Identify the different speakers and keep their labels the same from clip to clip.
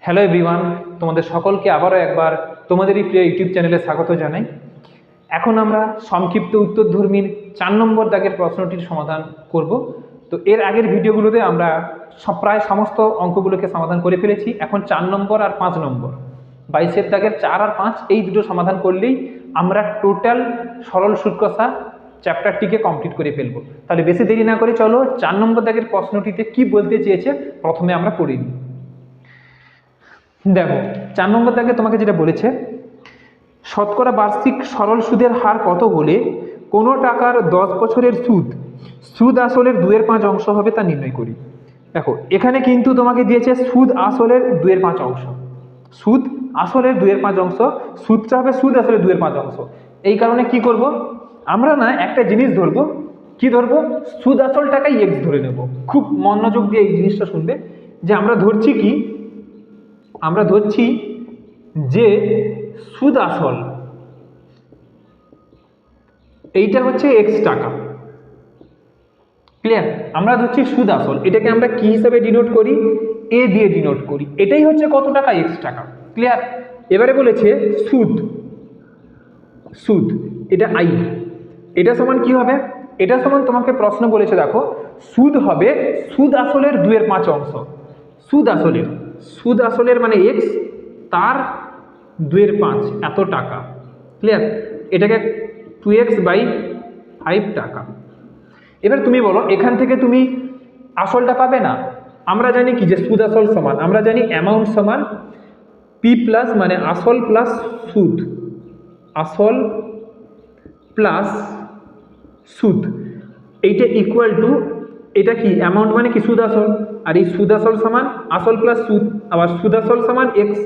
Speaker 1: Hello everyone, তোমাদের সকলকে আবারও একবার তোমাদেরই প্রিয় ইউটিউব চ্যানেলে স্বাগত জানাই। এখন আমরা সংক্ষিপ্ত উত্তরধর্মীর 4 নম্বর দাগের প্রশ্নটির সমাধান করব। তো এর আগের ভিডিওগুলোতে আমরা প্রায় সমস্ত অঙ্কগুলোকে সমাধান করে ফেলেছি। এখন 4 নম্বর আর 5 নম্বর, 22-এর দাগের 4 আর 5 এই দুটো সমাধান করলেই আমরা টোটাল সরল সূত্রকষা চ্যাপ্টারটিকে কমপ্লিট করে ফেলবো। তাহলে বেশি দেরি না করে চলো 4 নম্বর দাগের প্রশ্নটিতে কি বলতে চেয়েছে প্রথমে আমরা পড়ে নিই। দেখো 4 নম্বর দাগে তোমাকে যেটা বলেছে, শতকরা বার্ষিক সরল সুদের হার কত হলে কোনো টাকার 10 বছরের সুদ আসলের 2/5 অংশ হবে তা নির্ণয় করি। দেখো এখানে কিন্তু তোমাকে দিয়েছে সুদ আসলের 2/5 অংশ, সুদ আসলের 2/5 অংশ, সুদটা হবে সুদ আসলের 2/5 অংশ। এই কারণে কি করব, আমরা না একটা জিনিস ধরবো। কি ধরবো? সুদ আসল টাকাই এক্স ধরে নেব। খুব মনোযোগ দিয়ে এই জিনিসটা শুনবে যে আমরা ধরছি কি, আমরা ধরছি যে সুদ আসল এইটা হচ্ছে এক্স টাকা। ক্লিয়ার? আমরা ধরছি সুদ আসল, এটাকে আমরা কি হিসাবে ডিনোট করি? এ দিয়ে ডিনোট করি। এটাই হচ্ছে কত টাকা? এক্স টাকা। ক্লিয়ার? এবারে বলেছে সুদ এটা আই, এটা সমান কি হবে? এটা সমান তোমাকে প্রশ্ন বলেছে, দেখো সুদ হবে সুদ আসলের 2/5 অংশ। সুদ আসলের মানে এক্স, তার 2/5 এত টাকা। ক্লিয়ার? এটাকে 2x/5 টাকা। এবার তুমি বলো এখান থেকে তুমি আসলটা পাবে না। আমরা জানি কি যে সুদ আসল সমান, আমরা জানি অ্যামাউন্ট সমান পি প্লাস মানে আসল প্লাস সুদ, আসল প্লাস সুদ, এইটা ইকুয়াল টু, এটা কি অ্যামাউন্ট মানে কি সুদ আসল, আর এই সুদ আসল সমান আসল প্লাস সুদ, আবার সুদ আসল সমান এক্স,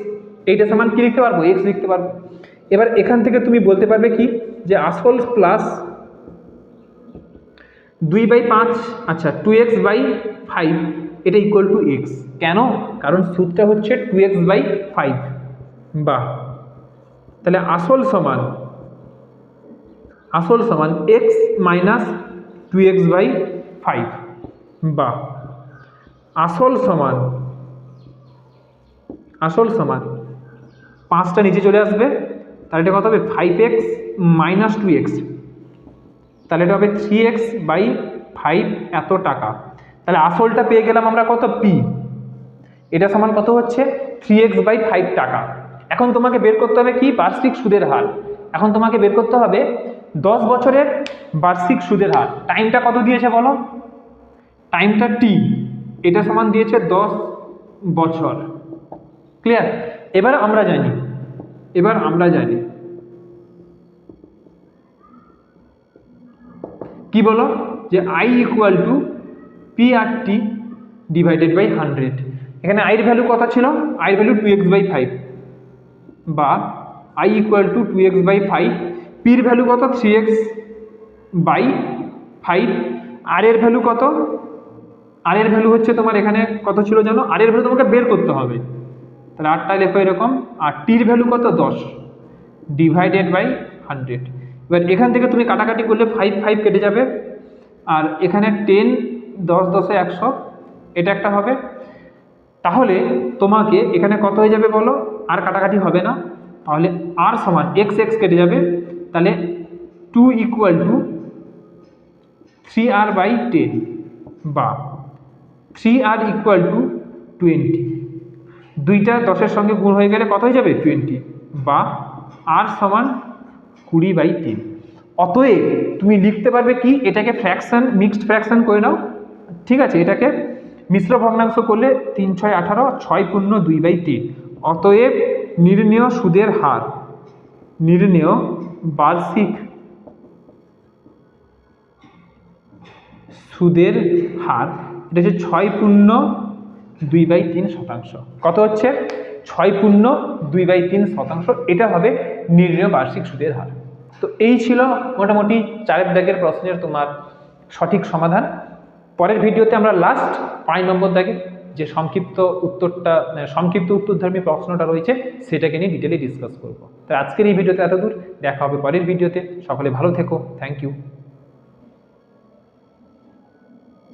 Speaker 1: এইটা সমান কি লিখতে পারবো? এক্স লিখতে পারবো। এবার এখান থেকে তুমি বলতে পারবে কি যে আসল প্লাস 2/5, আচ্ছা 2x/5 এটা ইকুয়াল টু এক্স। কেন? কারণ সুদটা হচ্ছে 2x/5। বাহ, তাহলে আসল সমান এক্স মাইনাস 2x/5। বাহ, আসল সমান 5টা নিচে চলে আসবে, তাহলে এটা কত হবে? 5x মাইনাস 2x, তাহলে এটা হবে 3x/5 এত টাকা। তাহলে আসলটা পেয়ে গেলাম আমরা কত? পি। এটা সমান কত হচ্ছে? 3x/5 টাকা। এখন তোমাকে বের করতে হবে কি? বার্ষিক সুদের হার। এখন তোমাকে বের করতে হবে 10 বছরের বার্ষিক সুদের হার। টাইমটা কত দিয়েছে বলো? টাইমটা টি, এটা সমান দিয়েছে 10 বছর। ক্লিয়ার? এবার আমরা জানি কি বলো, যে I equal to P R T divided by 100। এখানে আইয়ের ভ্যালু কত ছিল? আইয়ের ভ্যালু 2x/5, বা আই ইকুয়াল টু 2x/5, পির ভ্যালু কত? 3x/5, আর এর ভ্যালু কত? আর এর ভ্যালু হচ্ছে তোমার এখানে কত ছিল জানো? আর এর ভ্যালু তোমাকে বের করতে হবে, তাহলে আরটা লেখো এরকম। আর টির ভ্যালু কত? 10 ডিভাইডেড বাই 100। এবার এখান থেকে তুমি কাটাকাটি করলে 5 কেটে যাবে, আর এখানে 10, 10 10 100, এটা একটা হবে। তাহলে তোমাকে এখানে কত হয়ে যাবে বলো? আর কাটাকাটি হবে না, তাহলে আর সমান এক্স কেটে যাবে, তাহলে 2 ইকুয়াল টু 3r/10, বা 3r ইকুয়াল টু 20। দুইটা 10-এর সঙ্গে গুণ হয়ে গেলে কত হয়ে যাবে? 20, বা আর সমান 20/3। অতএব তুমি লিখতে পারবে কি, এটাকে ফ্র্যাকশন, মিক্সড ফ্র্যাকশন করে নাও। ঠিক আছে, এটাকে মিশ্র ভগ্নাংশ করলে 3 6 18, 6 পূর্ণ 2/3। অতএব নির্ণেয় সুদের হার, নির্ণেয় বার্ষিক সুদের হার, এটা হচ্ছে 6 পূর্ণ 2/3%। কত হচ্ছে? 6 পূর্ণ 2/3%। এটা হবে নির্ণেয় বার্ষিক সুদের হার। তো এই ছিল মোটামুটি 4 দাগের প্রশ্নের তোমার সঠিক সমাধান। পরের ভিডিওতে আমরা লাস্ট 5 নম্বর দাগে যে সংক্ষিপ্ত উত্তরধর্মী প্রশ্নটা রয়েছে সেটাকে নিয়ে ডিটেলে ডিসকাস করব। তো আজকের এই ভিডিওতে এতদূর, দেখা হবে পরের ভিডিওতে। সকলে ভালো থেকো, থ্যাংক ইউ।